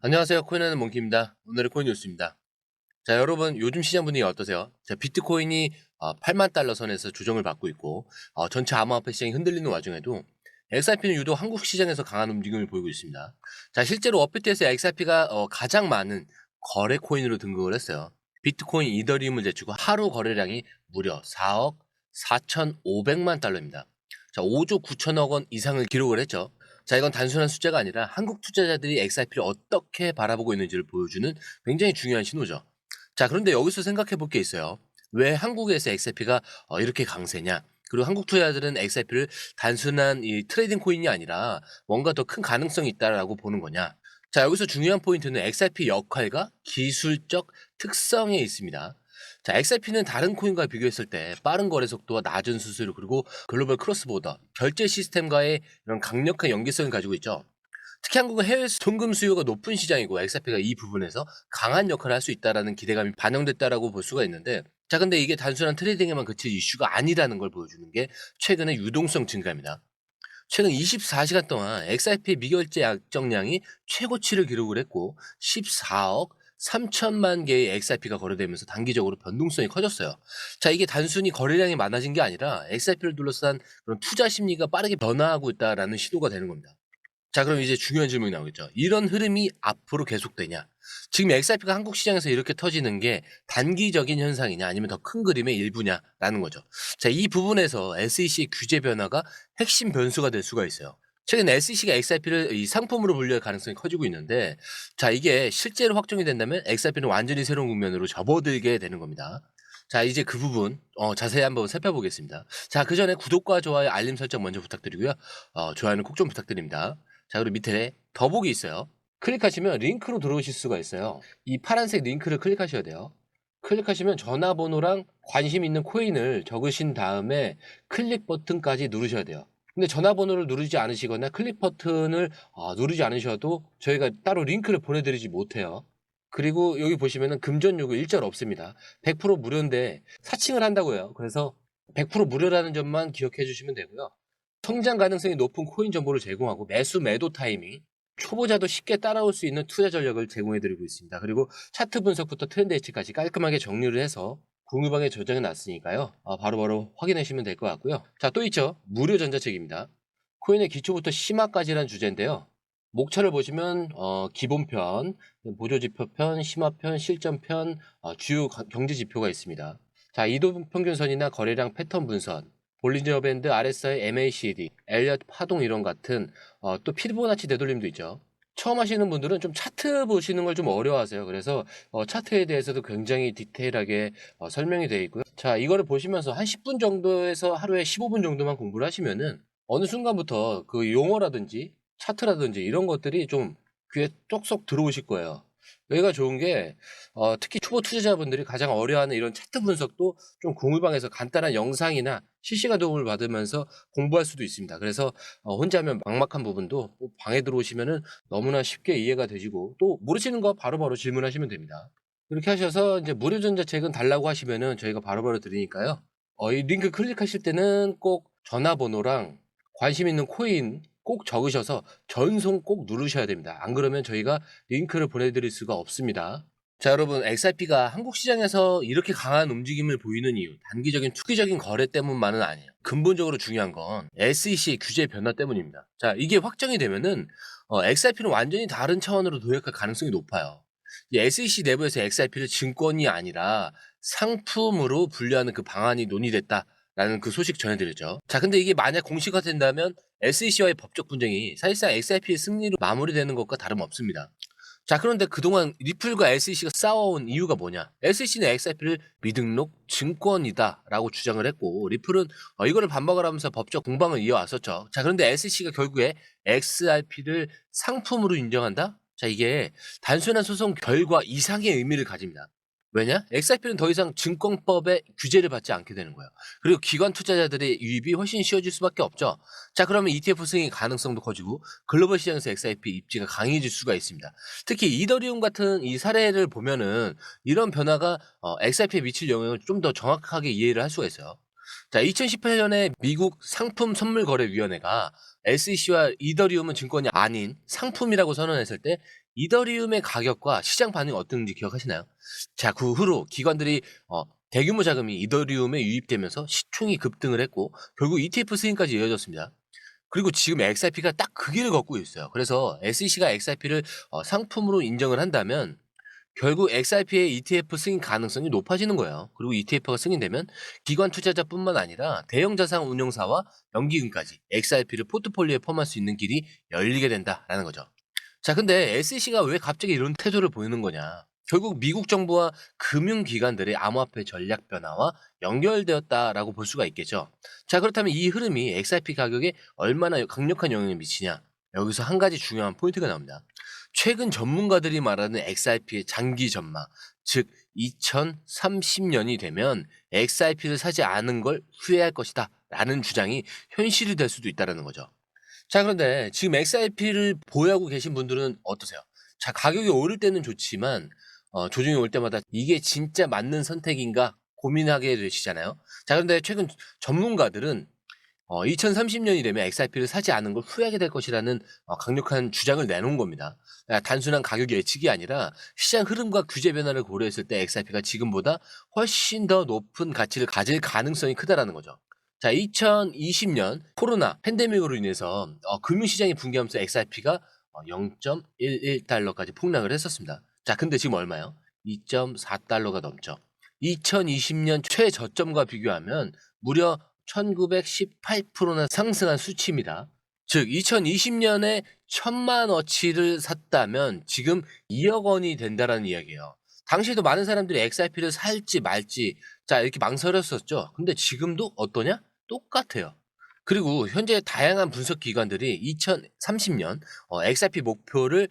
안녕하세요. 코인하는 몽키입니다. 오늘의 코인 뉴스입니다. 자, 여러분 요즘 시장 분위기 어떠세요? 자, 비트코인이 8만 달러 선에서 조정을 받고 있고 전체 암호화폐 시장이 흔들리는 와중에도 XRP는 유독 한국 시장에서 강한 움직임을 보이고 있습니다. 자, 실제로 업비트에서 XRP가 가장 많은 거래 코인으로 등극을 했어요. 비트코인, 이더리움을 제치고 하루 거래량이 무려 4억 4,500만 달러입니다. 자, 5조 9천억 원 이상을 기록을 했죠. 자, 이건 단순한 숫자가 아니라 한국 투자자들이 XRP를 어떻게 바라보고 있는지를 보여주는 굉장히 중요한 신호죠. 자, 그런데 여기서 생각해 볼 게 있어요. 왜 한국에서 XRP가 이렇게 강세냐? 그리고 한국 투자자들은 XRP를 단순한 이 트레이딩 코인이 아니라 뭔가 더 큰 가능성이 있다라고 보는 거냐? 자, 여기서 중요한 포인트는 XRP 역할과 기술적 특성에 있습니다. 자, XRP는 다른 코인과 비교했을 때 빠른 거래 속도와 낮은 수수료 그리고 글로벌 크로스보더 결제 시스템과의 이런 강력한 연계성을 가지고 있죠. 특히 한국은 해외 송금 수요가 높은 시장이고 XRP가 이 부분에서 강한 역할을 할 수 있다라는 기대감이 반영됐다라고 볼 수가 있는데, 자, 근데 이게 단순한 트레이딩에만 그칠 이슈가 아니라는 걸 보여주는 게 최근의 유동성 증가입니다. 최근 24시간 동안 XRP 미결제 약정량이 최고치를 기록을 했고 14억 3천만 개의 XRP가 거래되면서 단기적으로 변동성이 커졌어요. 자, 이게 단순히 거래량이 많아진 게 아니라 XRP를 둘러싼 그런 투자 심리가 빠르게 변화하고 있다라는 신호가 되는 겁니다. 자, 그럼 이제 중요한 질문이 나오겠죠. 이런 흐름이 앞으로 계속되냐? 지금 XRP가 한국 시장에서 이렇게 터지는 게 단기적인 현상이냐 아니면 더 큰 그림의 일부냐라는 거죠. 자, 이 부분에서 SEC 규제 변화가 핵심 변수가 될 수가 있어요. 최근 SEC가 XRP를 이 상품으로 분류할 가능성이 커지고 있는데, 자, 이게 실제로 확정이 된다면 XRP는 완전히 새로운 국면으로 접어들게 되는 겁니다. 자, 이제 그 부분 자세히 한번 살펴보겠습니다. 자, 그 전에 구독과 좋아요, 알림 설정 먼저 부탁드리고요. 좋아요는 꼭 좀 부탁드립니다. 자, 그리고 밑에 더보기 있어요. 클릭하시면 링크로 들어오실 수가 있어요. 이 파란색 링크를 클릭하셔야 돼요. 클릭하시면 전화번호랑 관심 있는 코인을 적으신 다음에 클릭 버튼까지 누르셔야 돼요. 근데 전화번호를 누르지 않으시거나 클릭 버튼을 누르지 않으셔도 저희가 따로 링크를 보내드리지 못해요. 그리고 여기 보시면은 금전 요구 일절 없습니다. 100% 무료인데 사칭을 한다고 해요. 그래서 100% 무료라는 점만 기억해 주시면 되고요. 성장 가능성이 높은 코인 정보를 제공하고 매수 매도 타이밍, 초보자도 쉽게 따라올 수 있는 투자 전략을 제공해 드리고 있습니다. 그리고 차트 분석부터 트렌드 예측까지 깔끔하게 정리를 해서 공유방에 저장해 놨으니까요. 바로바로 확인하시면 될 것 같고요. 자, 또 있죠. 무료 전자책입니다. 코인의 기초부터 심화까지란 주제인데요. 목차를 보시면 기본편, 보조지표편, 심화편, 실전편, 주요 경제 지표가 있습니다. 자, 이동평균선이나 거래량 패턴 분선, 볼린저 밴드, RSI, MACD, 엘리엇 파동 이론 같은 또 피보나치 되돌림도 있죠. 처음 하시는 분들은 좀 차트 보시는 걸 좀 어려워하세요. 그래서 차트에 대해서도 굉장히 디테일하게 설명이 되어 있고요. 자, 이거를 보시면서 한 10분 정도에서 하루에 15분 정도만 공부를 하시면은 어느 순간부터 그 용어라든지 차트라든지 이런 것들이 좀 귀에 쏙쏙 들어오실 거예요. 여기가 좋은 게 특히 초보 투자자분들이 가장 어려워하는 이런 차트 분석도 좀 공유방에서 간단한 영상이나 실시간 도움을 받으면서 공부할 수도 있습니다. 그래서 혼자 하면 막막한 부분도 방에 들어오시면은 너무나 쉽게 이해가 되시고 또 모르시는 거 바로바로 질문하시면 됩니다. 이렇게 하셔서 이제 무료 전자책은 달라고 하시면은 저희가 바로바로 드리니까요. 이 링크 클릭하실 때는 꼭 전화번호랑 관심 있는 코인 꼭 적으셔서 전송 꼭 누르셔야 됩니다. 안 그러면 저희가 링크를 보내드릴 수가 없습니다. 자, 여러분, XRP가 한국 시장에서 이렇게 강한 움직임을 보이는 이유, 단기적인 투기적인 거래 때문만은 아니에요. 근본적으로 중요한 건 SEC 규제 변화 때문입니다. 자, 이게 확정이 되면은 XRP는 완전히 다른 차원으로 도약할 가능성이 높아요. 이 SEC 내부에서 XRP를 증권이 아니라 상품으로 분류하는 그 방안이 논의됐다라는 그 소식 전해드렸죠. 자, 근데 이게 만약 공시가 된다면 SEC와의 법적 분쟁이 사실상 XRP의 승리로 마무리되는 것과 다름없습니다. 자, 그런데 그동안 리플과 SEC가 싸워온 이유가 뭐냐? SEC는 XRP를 미등록 증권이다라고 주장을 했고, 리플은 이거를 반박을 하면서 법적 공방을 이어왔었죠. 자, 그런데 SEC가 결국에 XRP를 상품으로 인정한다? 자, 이게 단순한 소송 결과 이상의 의미를 가집니다. 왜냐? XRP는 더 이상 증권법의 규제를 받지 않게 되는 거예요. 그리고 기관 투자자들의 유입이 훨씬 쉬워질 수밖에 없죠. 자, 그러면 ETF 승인 가능성도 커지고 글로벌 시장에서 XRP 입지가 강해질 수가 있습니다. 특히 이더리움 같은 이 사례를 보면은 이런 변화가 XRP에 미칠 영향을 좀 더 정확하게 이해를 할 수가 있어요. 자, 2018년에 미국 상품 선물 거래 위원회가 SEC와 이더리움은 증권이 아닌 상품이라고 선언했을 때 이더리움의 가격과 시장 반응이 어땠는지 기억하시나요? 자, 그 후로 기관들이 대규모 자금이 이더리움에 유입되면서 시총이 급등을 했고 결국 ETF 승인까지 이어졌습니다. 그리고 지금 XRP가 딱 그 길을 걷고 있어요. 그래서 SEC가 XRP를 상품으로 인정을 한다면 결국 XRP의 ETF 승인 가능성이 높아지는 거예요. 그리고 ETF가 승인되면 기관 투자자뿐만 아니라 대형 자산 운용사와 연기금까지 XRP를 포트폴리오에 포함할 수 있는 길이 열리게 된다라는 거죠. 자, 근데 SEC가 왜 갑자기 이런 태도를 보이는 거냐? 결국 미국 정부와 금융기관들의 암호화폐 전략 변화와 연결되었다라고 볼 수가 있겠죠. 자, 그렇다면 이 흐름이 XRP 가격에 얼마나 강력한 영향을 미치냐? 여기서 한 가지 중요한 포인트가 나옵니다. 최근 전문가들이 말하는 XRP의 장기 전망, 즉 2030년이 되면 XRP를 사지 않은 걸 후회할 것이다 라는 주장이 현실이 될 수도 있다는 거죠. 자, 그런데 지금 XRP를 보유하고 계신 분들은 어떠세요? 자, 가격이 오를 때는 좋지만 조정이 올 때마다 이게 진짜 맞는 선택인가 고민하게 되시잖아요. 자, 그런데 최근 전문가들은 2030년이 되면 XRP를 사지 않은 걸 후회하게 될 것이라는 강력한 주장을 내놓은 겁니다. 단순한 가격 예측이 아니라 시장 흐름과 규제 변화를 고려했을 때 XRP가 지금보다 훨씬 더 높은 가치를 가질 가능성이 크다라는 거죠. 자, 2020년 코로나 팬데믹으로 인해서 금융시장이 붕괴하면서 XRP가 0.11달러까지 폭락을 했었습니다. 자, 근데 지금 얼마요? 2.4달러가 넘죠. 2020년 최저점과 비교하면 무려 1918%나 상승한 수치입니다. 즉 2020년에 1000만어치를 샀다면 지금 2억 원이 된다라는 이야기예요. 당시에도 많은 사람들이 XRP를 살지 말지 자 이렇게 망설였었죠. 근데 지금도 어떠냐? 똑같아요. 그리고 현재 다양한 분석 기관들이 2030년 XRP 목표를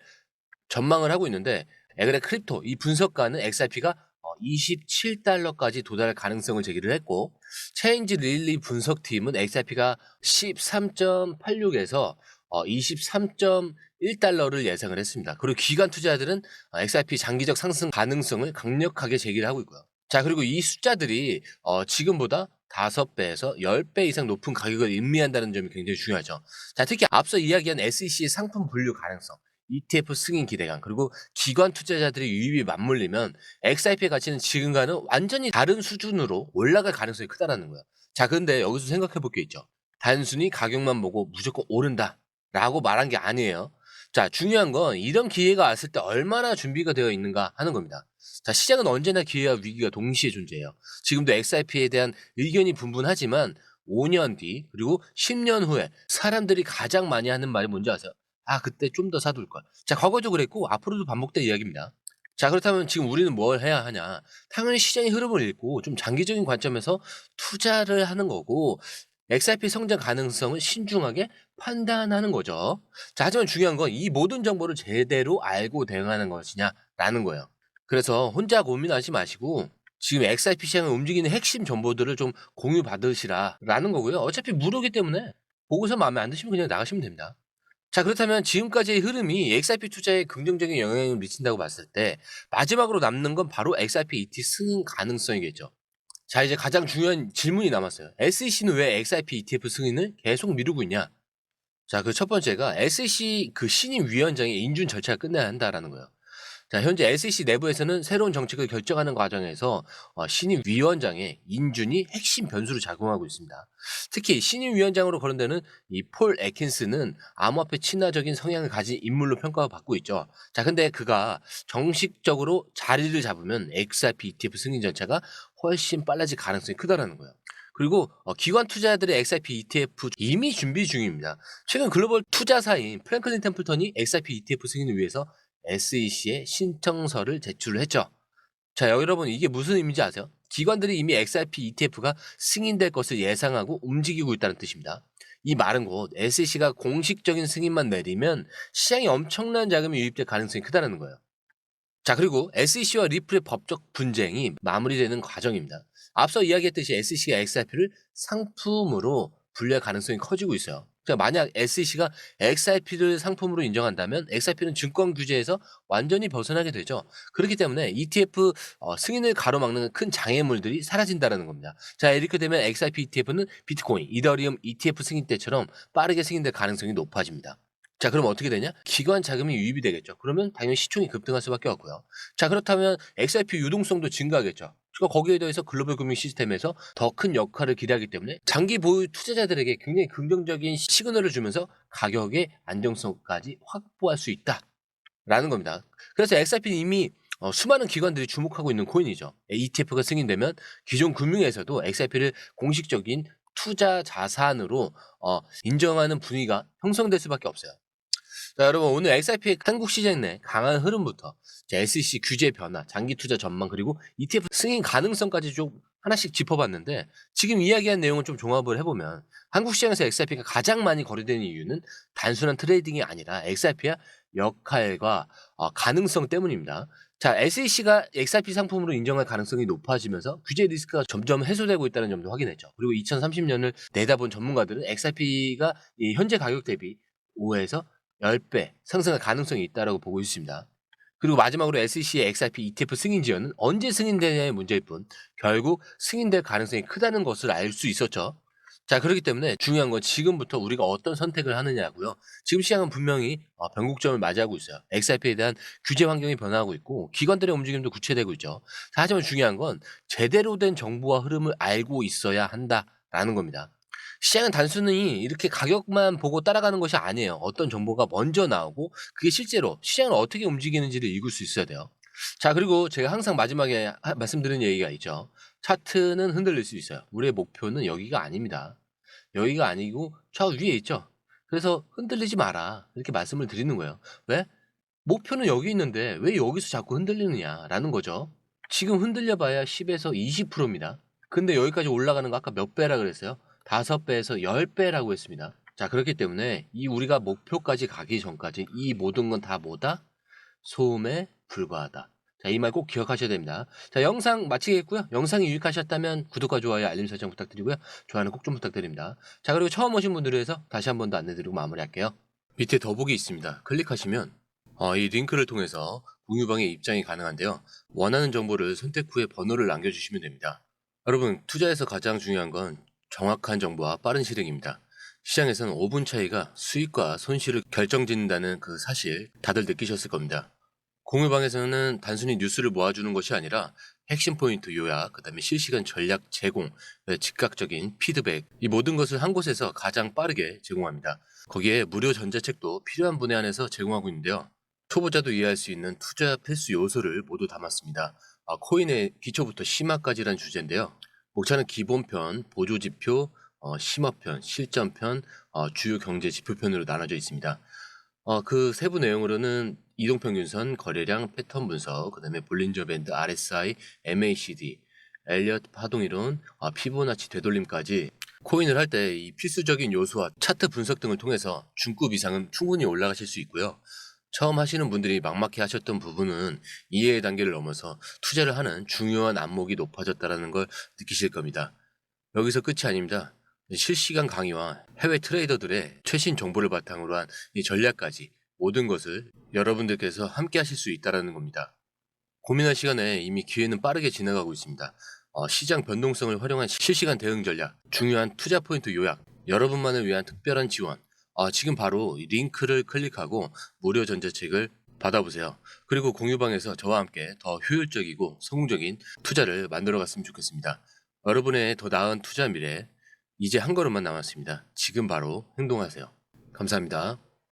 전망을 하고 있는데 에그레 크립토 이 분석가는 XRP가 27달러까지 도달할 가능성을 제기를 했고 체인지 릴리 분석팀은 XRP가 13.86에서 23.1달러를 예상을 했습니다. 그리고 기관 투자자들은 XRP 장기적 상승 가능성을 강력하게 제기를 하고 있고요. 자, 그리고 이 숫자들이 지금보다 5배에서 10배 이상 높은 가격을 의미한다는 점이 굉장히 중요하죠. 자, 특히 앞서 이야기한 SEC의 상품 분류 가능성, ETF 승인 기대감, 그리고 기관 투자자들의 유입이 맞물리면 XRP의 가치는 지금과는 완전히 다른 수준으로 올라갈 가능성이 크다라는 거예요. 자, 근데 여기서 생각해 볼 게 있죠. 단순히 가격만 보고 무조건 오른다라고 말한 게 아니에요. 자, 중요한 건 이런 기회가 왔을 때 얼마나 준비가 되어 있는가 하는 겁니다. 자, 시장은 언제나 기회와 위기가 동시에 존재해요. 지금도 XRP에 대한 의견이 분분하지만 5년 뒤 그리고 10년 후에 사람들이 가장 많이 하는 말이 뭔지 아세요? 아, 그때 좀 더 사둘 걸. 자, 과거도 그랬고 앞으로도 반복될 이야기입니다. 자, 그렇다면 지금 우리는 뭘 해야 하냐? 당연히 시장의 흐름을 읽고 좀 장기적인 관점에서 투자를 하는 거고 XRP 성장 가능성을 신중하게 판단하는 거죠. 자, 하지만 중요한 건 이 모든 정보를 제대로 알고 대응하는 것이냐라는 거예요. 그래서 혼자 고민하지 마시고 지금 XRP 시장을 움직이는 핵심 정보들을 좀 공유 받으시라라는 거고요. 어차피 무료이기 때문에 보고서 마음에 안 드시면 그냥 나가시면 됩니다. 자, 그렇다면 지금까지의 흐름이 XRP 투자에 긍정적인 영향을 미친다고 봤을 때 마지막으로 남는 건 바로 XRP ET 승인 가능성이겠죠. 자, 이제 가장 중요한 질문이 남았어요. SEC는 왜 XRP ETF 승인을 계속 미루고 있냐? 자, 그 첫 번째가 SEC 그 신임 위원장의 인준 절차가 끝나야 한다라는 거예요. 자, 현재 SEC 내부에서는 새로운 정책을 결정하는 과정에서 신임 위원장의 인준이 핵심 변수로 작용하고 있습니다. 특히 신임 위원장으로 거론되는 이 폴 애킨스는 암호화폐 친화적인 성향을 가진 인물로 평가받고 있죠. 자, 근데 그가 정식적으로 자리를 잡으면 XRP ETF 승인 절차가 훨씬 빨라질 가능성이 크다라는 거예요. 그리고 기관 투자자들의 XRP ETF 이미 준비 중입니다. 최근 글로벌 투자사인 프랭클린 템플턴이 XRP ETF 승인을 위해서 SEC에 신청서를 제출을 했죠. 자, 여러분 이게 무슨 의미인지 아세요? 기관들이 이미 XRP ETF가 승인될 것을 예상하고 움직이고 있다는 뜻입니다. 이 말은 곧 SEC가 공식적인 승인만 내리면 시장에 엄청난 자금이 유입될 가능성이 크다는 거예요. 자, 그리고 SEC와 리플의 법적 분쟁이 마무리되는 과정입니다. 앞서 이야기했듯이 SEC가 XRP를 상품으로 분류할 가능성이 커지고 있어요. 자, 만약 SEC가 XRP를 상품으로 인정한다면 XRP는 증권 규제에서 완전히 벗어나게 되죠. 그렇기 때문에 ETF 승인을 가로막는 큰 장애물들이 사라진다는 겁니다. 자, 이렇게 되면 XRP ETF는 비트코인, 이더리움 ETF 승인 때처럼 빠르게 승인될 가능성이 높아집니다. 자, 그럼 어떻게 되냐? 기관 자금이 유입이 되겠죠. 그러면 당연히 시총이 급등할 수밖에 없고요. 자, 그렇다면 XRP 유동성도 증가하겠죠. 그러니까 거기에 더해서 글로벌 금융 시스템에서 더 큰 역할을 기대하기 때문에 장기 보유 투자자들에게 굉장히 긍정적인 시그널을 주면서 가격의 안정성까지 확보할 수 있다라는 겁니다. 그래서 XRP는 이미 수많은 기관들이 주목하고 있는 코인이죠. ETF가 승인되면 기존 금융에서도 XRP를 공식적인 투자 자산으로 인정하는 분위기가 형성될 수밖에 없어요. 자, 여러분 오늘 XRP의 한국 시장 내 강한 흐름부터 SEC 규제 변화, 장기 투자 전망 그리고 ETF 승인 가능성까지 좀 하나씩 짚어봤는데 지금 이야기한 내용을 좀 종합을 해보면 한국 시장에서 XRP가 가장 많이 거래되는 이유는 단순한 트레이딩이 아니라 XRP의 역할과 가능성 때문입니다. 자, SEC가 XRP 상품으로 인정할 가능성이 높아지면서 규제 리스크가 점점 해소되고 있다는 점도 확인했죠. 그리고 2030년을 내다본 전문가들은 XRP가 현재 가격 대비 5에서 10배 상승할 가능성이 있다고 보고 있습니다. 그리고 마지막으로 SEC의 XRP ETF 승인 지연은 언제 승인되냐의 문제일 뿐 결국 승인될 가능성이 크다는 것을 알 수 있었죠. 자, 그렇기 때문에 중요한 건 지금부터 우리가 어떤 선택을 하느냐고요. 지금 시장은 분명히 변곡점을 맞이하고 있어요. XRP에 대한 규제 환경이 변화하고 있고 기관들의 움직임도 구체되고 있죠. 자, 하지만 중요한 건 제대로 된 정보와 흐름을 알고 있어야 한다라는 겁니다. 시장은 단순히 이렇게 가격만 보고 따라가는 것이 아니에요. 어떤 정보가 먼저 나오고 그게 실제로 시장을 어떻게 움직이는지를 읽을 수 있어야 돼요. 자, 그리고 제가 항상 마지막에 말씀드리는 얘기가 있죠. 차트는 흔들릴 수 있어요. 우리의 목표는 여기가 아닙니다. 여기가 아니고 저 위에 있죠. 그래서 흔들리지 마라. 이렇게 말씀을 드리는 거예요. 왜? 목표는 여기 있는데 왜 여기서 자꾸 흔들리느냐라는 거죠. 지금 흔들려봐야 10에서 20%입니다. 근데 여기까지 올라가는 거 아까 몇 배라 그랬어요? 5배에서 10배라고 했습니다. 자, 그렇기 때문에 이 우리가 목표까지 가기 전까지 이 모든 건 다 뭐다? 소음에 불과하다. 자, 이 말 꼭 기억하셔야 됩니다. 자, 영상 마치겠고요. 영상이 유익하셨다면 구독과 좋아요, 알림 설정 부탁드리고요. 좋아요는 꼭 좀 부탁드립니다. 자, 그리고 처음 오신 분들을 위해서 다시 한 번 더 안내드리고 마무리할게요. 밑에 더보기 있습니다. 클릭하시면 이 링크를 통해서 공유방에 입장이 가능한데요. 원하는 정보를 선택 후에 번호를 남겨주시면 됩니다. 여러분, 투자에서 가장 중요한 건 정확한 정보와 빠른 실행입니다. 시장에서는 5분 차이가 수익과 손실을 결정짓는다는 그 사실 다들 느끼셨을 겁니다. 공유방에서는 단순히 뉴스를 모아주는 것이 아니라 핵심 포인트 요약, 그 다음에 실시간 전략 제공, 즉각적인 피드백, 이 모든 것을 한 곳에서 가장 빠르게 제공합니다. 거기에 무료 전자책도 필요한 분에 한해서 제공하고 있는데요. 초보자도 이해할 수 있는 투자 필수 요소를 모두 담았습니다. 코인의 기초부터 심화까지란 주제인데요. 목차는 기본편, 보조지표, 심화편, 실전편, 주요 경제 지표편으로 나눠져 있습니다. 그 세부 내용으로는 이동평균선, 거래량, 패턴 분석, 그 다음에 볼린저 밴드, RSI, MACD, 엘리엇 파동이론, 피보나치 되돌림까지 코인을 할 때 이 필수적인 요소와 차트 분석 등을 통해서 중급 이상은 충분히 올라가실 수 있고요. 처음 하시는 분들이 막막해 하셨던 부분은 이해의 단계를 넘어서 투자를 하는 중요한 안목이 높아졌다는 걸 느끼실 겁니다. 여기서 끝이 아닙니다. 실시간 강의와 해외 트레이더들의 최신 정보를 바탕으로 한 이 전략까지 모든 것을 여러분들께서 함께 하실 수 있다는 겁니다. 고민할 시간에 이미 기회는 빠르게 지나가고 있습니다. 시장 변동성을 활용한 실시간 대응 전략, 중요한 투자 포인트 요약, 여러분만을 위한 특별한 지원, 지금 바로 이 링크를 클릭하고 무료 전자책을 받아보세요. 그리고 공유방에서 저와 함께 더 효율적이고 성공적인 투자를 만들어 갔으면 좋겠습니다. 여러분의 더 나은 투자 미래, 이제 한 걸음만 남았습니다. 지금 바로 행동하세요. 감사합니다.